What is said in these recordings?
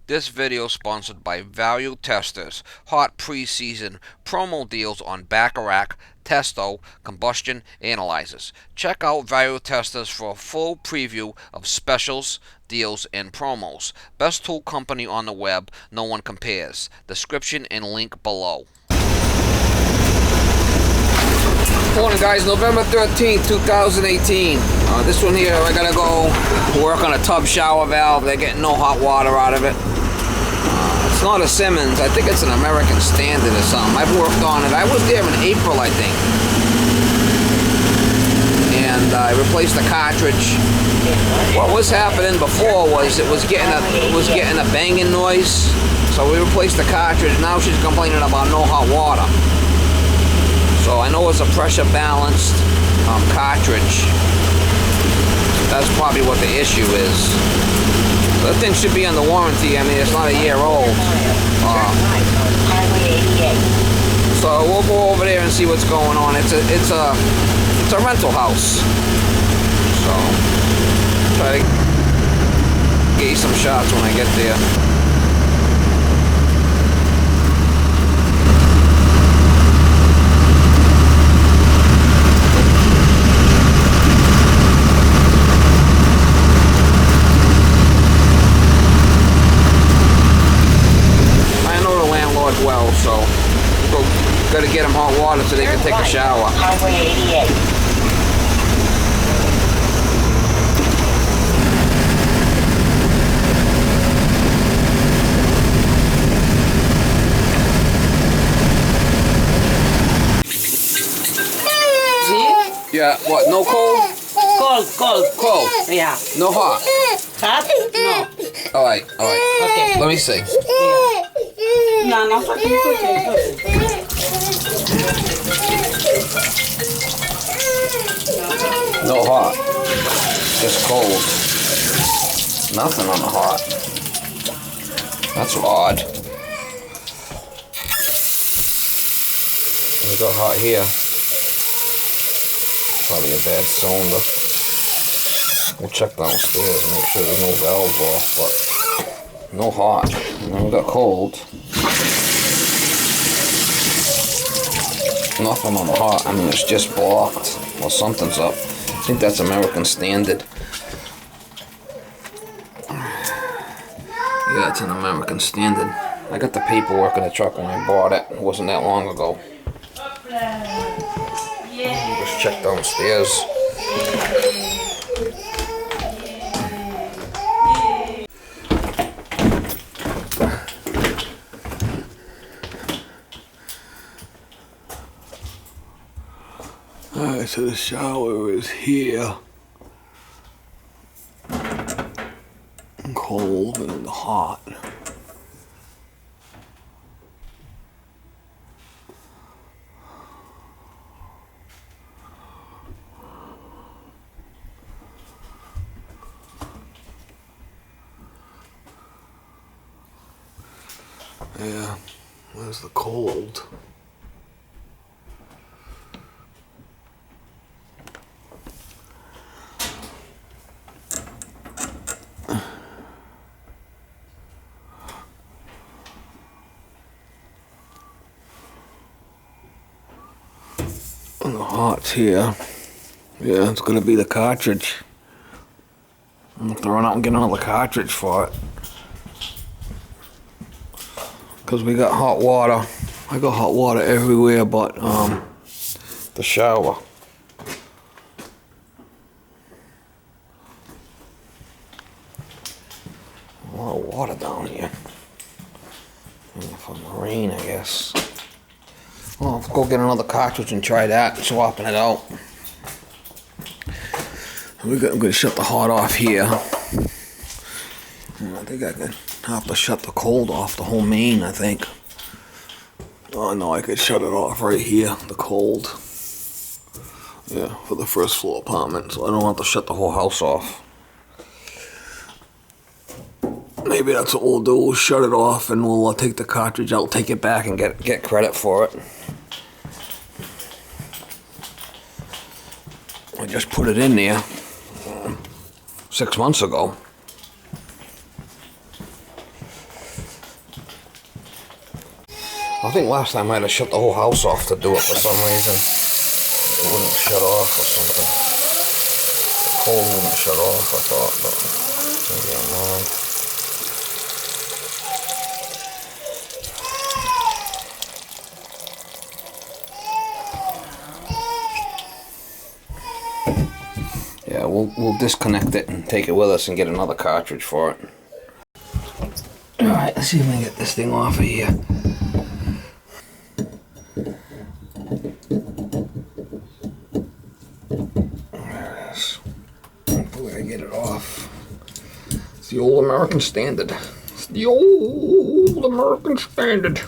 This video is sponsored by Value Testers. Hot preseason promo deals on Bacharach, Testo, combustion analyzers. Check out Value Testers for a full preview of specials, deals, and promos. Best tool company on the web, no one compares. Description and link below. Morning guys, November 13th, 2018. This one here, I gotta go work on a tub shower valve. They're getting no hot water out of it. It's not a Simmons, I think it's an American Standard or something. I've worked on it. I was there in April, I think. And I replaced the cartridge. What was happening before was it was getting a banging noise. So we replaced the cartridge. Now she's complaining about no hot water. So I know it's a pressure balanced cartridge. That's probably what the issue is. So that thing should be under warranty. I mean, it's not a year old. So we'll go over there and see what's going on. It's a rental house. So try to get you some shots when I get there. Well, so gotta get them hot water so they can take a shower. Highway 88. See? Yeah, what, no cold? Cold. Yeah. No hot? Hot? No. Alright. Okay. Let me see. Yeah. No, it's okay. No hot. Just cold. Nothing on the hot. That's odd. We got hot here. Probably a bad cylinder. We'll check downstairs and make sure there's no valve off, but no hot. And then we got cold. Nothing on the hot. I mean, it's just blocked. Well, something's up. I think that's American Standard. Yeah, it's an American Standard. I got the paperwork in the truck when I bought it. It wasn't that long ago. Just check downstairs. Alright, so the shower is here. Cold and hot. Yeah, where's the cold? And the hot's here. Yeah, it's gonna be the cartridge. I'm gonna have to run out and get another cartridge for it. Cause we got hot water. I got hot water everywhere but the shower. A lot of water down here. From the rain, I guess. Well, let's go get another cartridge and try that, swapping it out. I'm gonna shut the hot off here. I think I could have to shut the cold off, the whole main, I think. Oh no, I could shut it off right here, the cold. Yeah, for the first floor apartment, so I don't have to shut the whole house off. Maybe that's what we'll do, we'll shut it off and we'll take the cartridge out, take it back and get credit for it. I just put it in there 6 months ago. I think last time I had to shut the whole house off to do it for some reason. It wouldn't shut off or something. The cold wouldn't shut off, I thought, but maybe I'm wrong. Yeah, we'll disconnect it and take it with us and get another cartridge for it. Alright, let's see if we can get this thing off of here. There it is. Hopefully I get it off. It's the old American standard. It's the old American standard.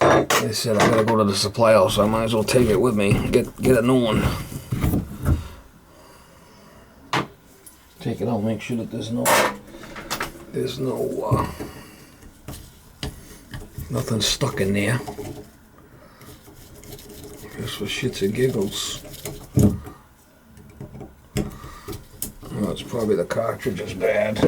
Like I said, I gotta go to the supply house, so I might as well take it with me. Get a new one. Take it out, make sure that there's no nothing stuck in there. Just for shits and giggles. Well, it's probably the cartridge is bad.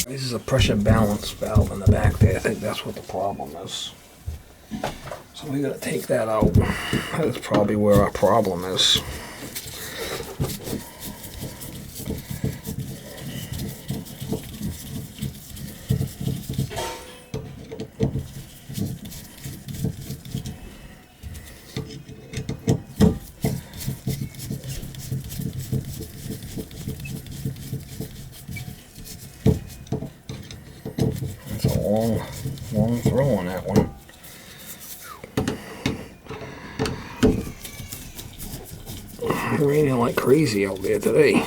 This is a pressure balance valve in the back there. I think that's what the problem is. So we gotta take that out. That's probably where our problem is. Long throw on that one. It's raining like crazy out there today.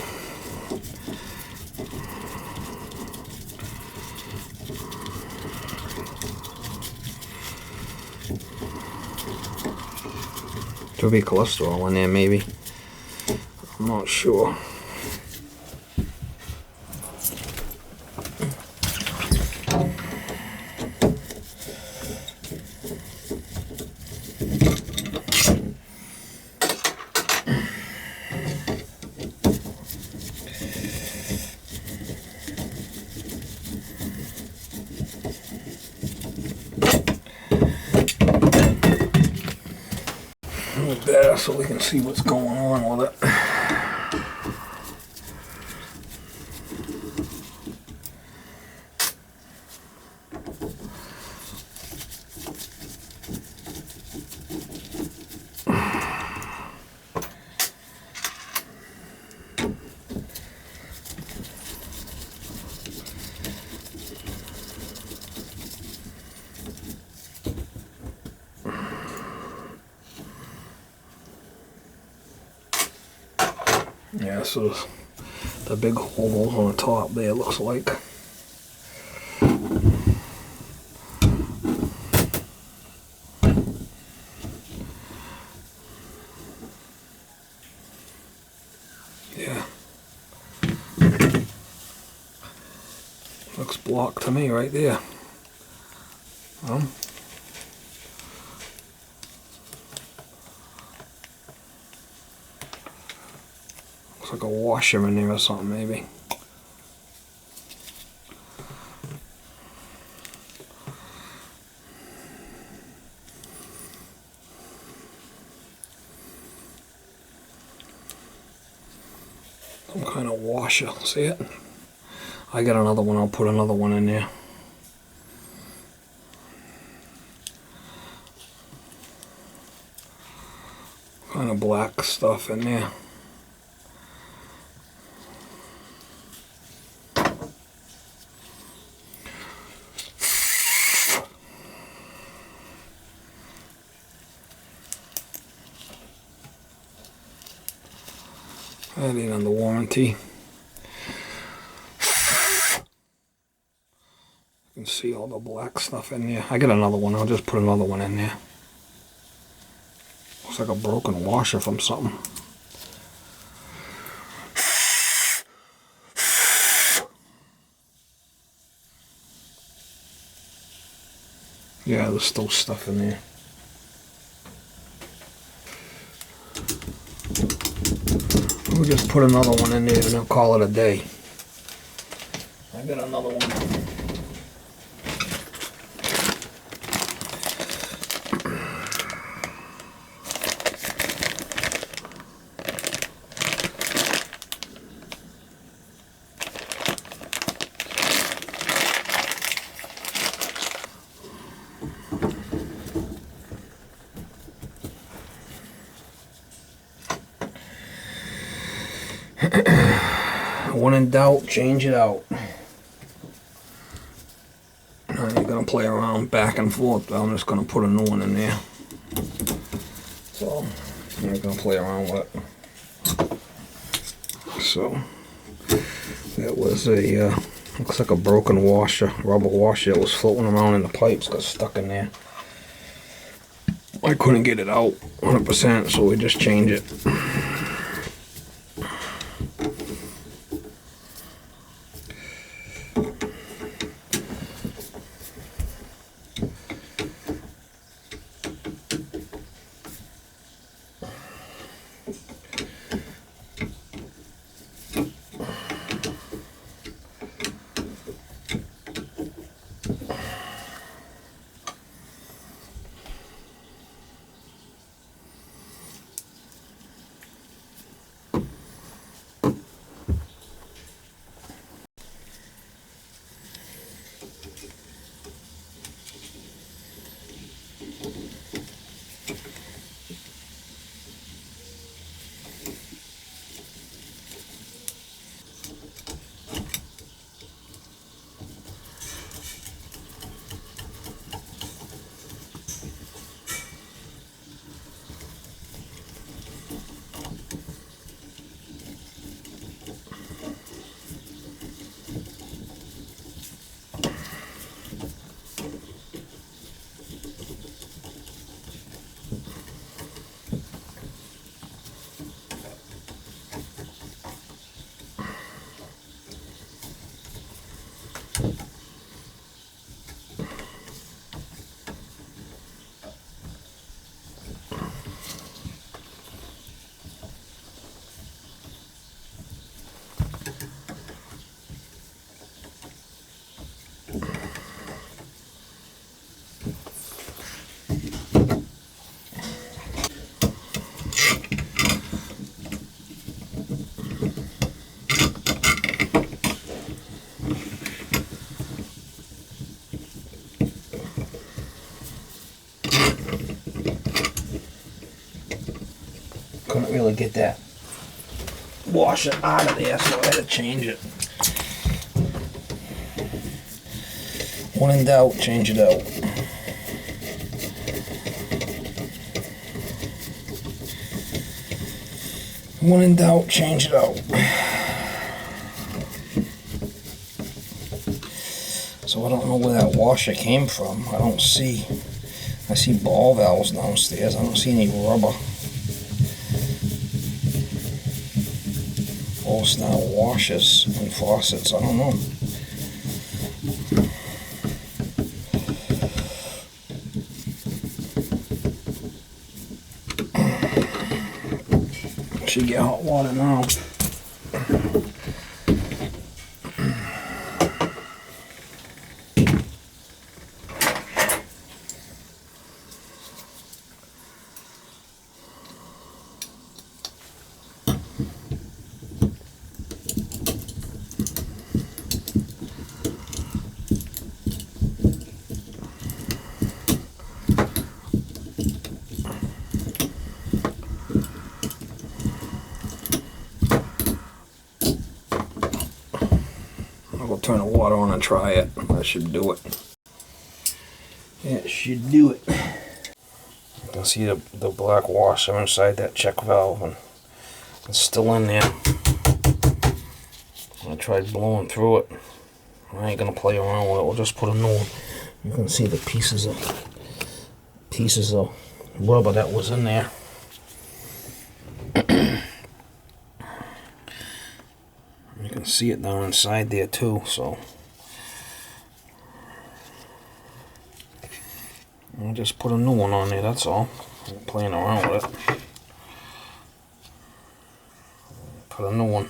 Could be cholesterol in there, maybe. I'm not sure. Better so we can see what's going on with it. Yeah, so the big hole on the top there looks like. Yeah. Looks blocked to me right there. Looks like a washer in there or something, maybe. Some kind of washer, see it? I got another one, I'll put another one in there. Kind of black stuff in there. That ain't under warranty. See all the black stuff in there. I got another one. I'll just put another one in there. Looks like a broken washer from something. Yeah, there's still stuff in there. We'll just put another one in there and then call it a day. I got another one. When in doubt, change it out. Now you're gonna play around back and forth. I'm just gonna put a new one in there. So I'm gonna play around with it. So that was a looks like a broken washer, rubber washer that was floating around in the pipes, got stuck in there. I couldn't get it out 100%, so we just changed it. Couldn't really get that washer out of there, so I had to change it. When in doubt, change it out. When in doubt, change it out. So I don't know where that washer came from. I see ball valves downstairs. I don't see any rubber. All style washers and faucets. I don't know. Should get hot water now. I'll turn the water on and try it. That should do it. It should do it. You can see the black washer inside that check valve, and it's still in there. I tried blowing through it. I ain't gonna play around with it. We'll just put a new one. You can see the pieces of rubber that was in there. You can see it down inside there too, so I'll just put a new one on there, that's all. I'm playing around with it. Put a new one.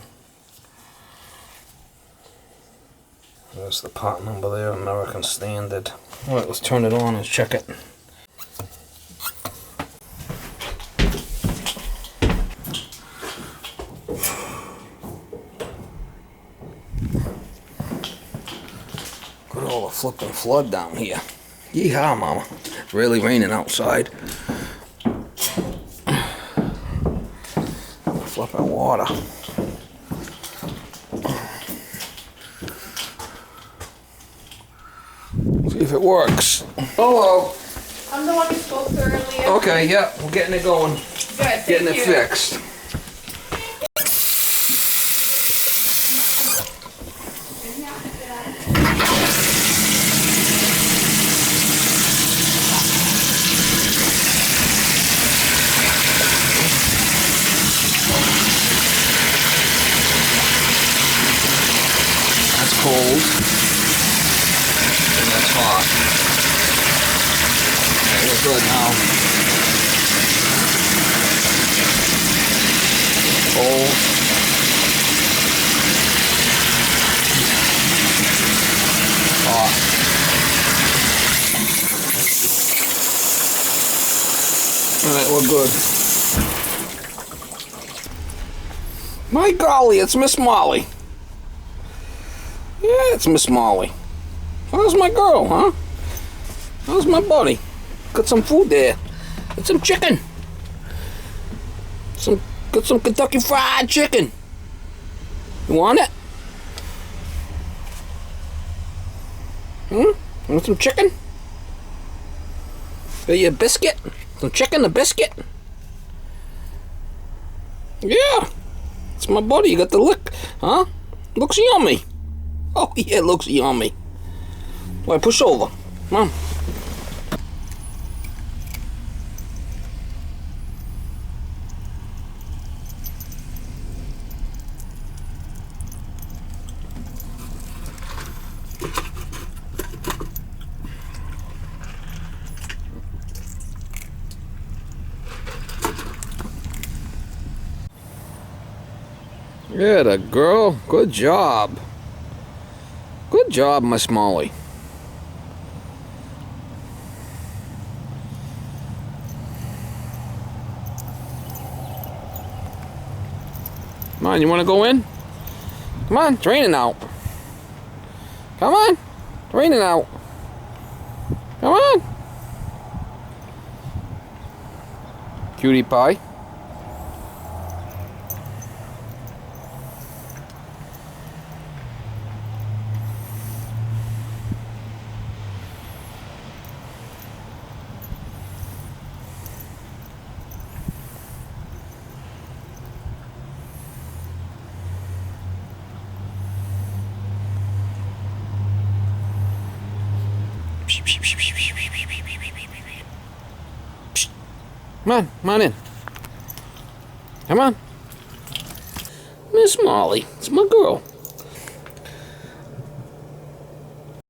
There's the part number there, American Standard. Alright, let's turn it on and check it. Look at all the flipping flood down here. Yeehaw, mama. It's really raining outside. Flipping water. See if it works. Hello. I'm the one who spoke to earlier. Okay, yeah, we're getting it going. Good, Getting it thank you. fixed. That's cold. And that's hot. Okay, we're good now. Cold. Hot. Alright, we're good. My golly, it's Miss Molly. Yeah, it's Miss Molly. How's my girl, huh? How's my buddy? Got some food there. Got some chicken. Got some Kentucky Fried Chicken. You want it? Want some chicken? Got you a biscuit? Some chicken, a biscuit? Yeah. It's my buddy. You got the lick, huh? Looks yummy. Oh, yeah, it looks yummy. Wait, push over. Come on. Yeah, the girl. Good job. Good job, Miss Molly. Come on, you want to go in? Come on, it's raining out. Come on, it's raining out. Come on. Cutie pie. Come on in. Come on. Miss Molly, it's my girl.